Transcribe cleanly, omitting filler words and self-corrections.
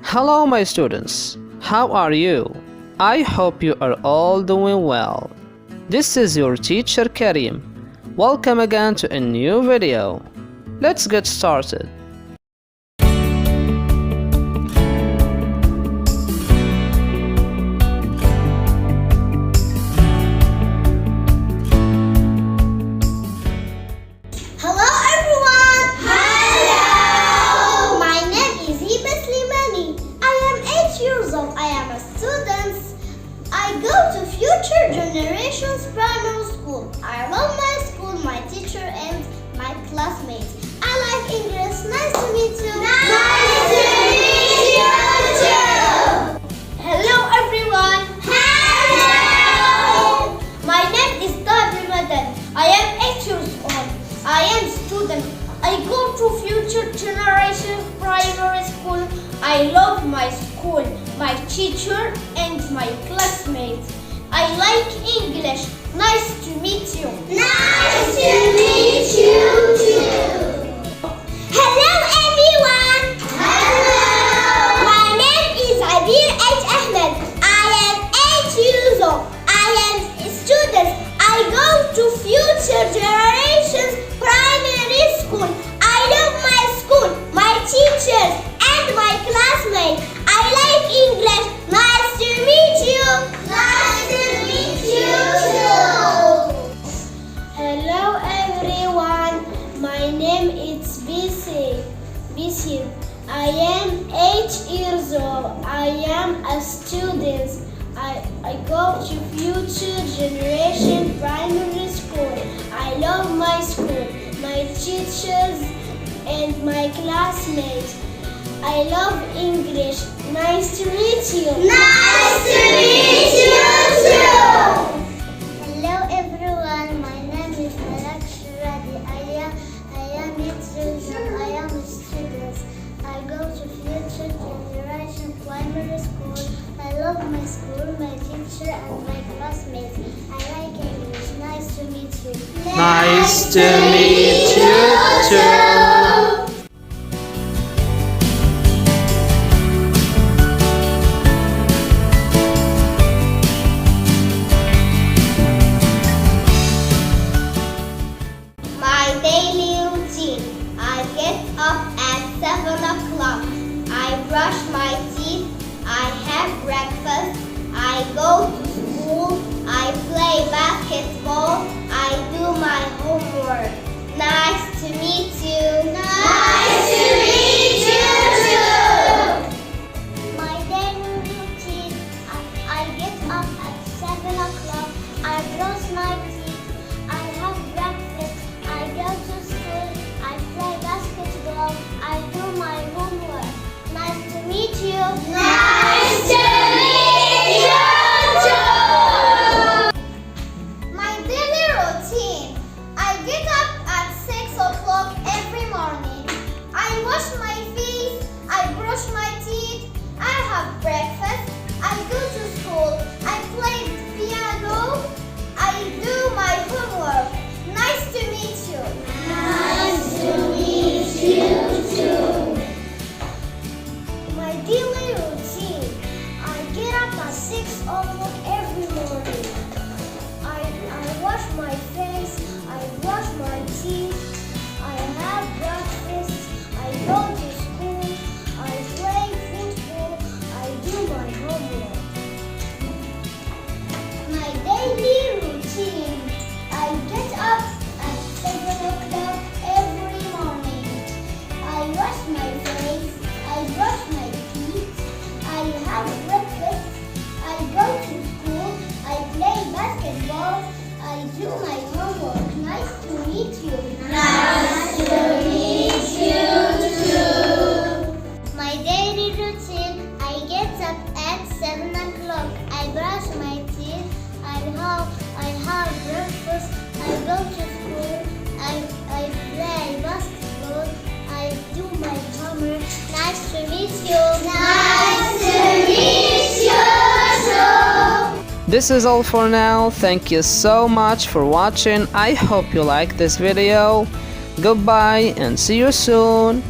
Hello, my students. How are you? I hope you are all doing well. This is your teacher Karim. Welcome again to a new video. Let's get started. Hello everyone! Hello! My name is Hiba Slimani. I am 8 years old. I am a student. I go to Future Generations Primary School. I love my school, my teacher and my classmates. I like English. Nice to meet you. Nice to meet you too! Hello everyone! Hello! My name is Tabi Madan. I am 8 years old. I am student. I go to Future Generation Primary School. I love my school, my teacher and my classmates. I like English. Nice to meet you. Nice to meet you too. Hello everyone. Hello. My name is Abir H. Ahmed. I am 8 years old. I am a student. I go to Future Generations Primary School. I love my school, my teachers, and my classmates. I like English. Nice to meet you. Nice to meet you too. Hello everyone. My name is Bisi. I am 8 years old. I am a student. I go to Future Generation Primary School. I love my school, my teachers, and my classmates. I love English. Nice to meet you. Nice to meet you too. Hello everyone. My name is Malak Shiradi. I am 8 years old. I am a student. I go to Future Generation Primary School. I love my school, my teacher, and my classmates. I like English. Nice to meet you. Nice to meet you too. My daily routine. I get up at 7 o'clock. I brush my teeth. I have breakfast. I go to school. I play basketball. I do my homework. Nice to meet you. Nice to meet you too. My daily routine. I get up at 7 o'clock. I brush my teeth. I have breakfast. I go to school. I play basketball. I do my homework. Nice to meet you. Nice to meet you too. My daily routine. I get up at 6 o'clock every morning. I wash my face. I brush my teeth. I have breakfast. I go to school. I play piano. I do my homework. Nice to meet you. Nice to meet you too. My daily routine. I get up at 6 o'clock every morning. I wash my face. I brush my teeth. I have breakfast. I go to school. I play football. I do my homework. My daily routine. I get up at 7 o'clock every morning. I wash my face. I brush my teeth. I have breakfast. I go to school. I play basketball. I do my homework. Nice to meet you. Nice to meet you too. My daily routine. I get up at 7 o'clock. I brush my teeth. I have breakfast. I go to school. I play basketball. I do my homework. Nice to meet you. Nice to meet you too. This is all for now. Thank you so much for watching. I hope you like this video. Goodbye and see you soon.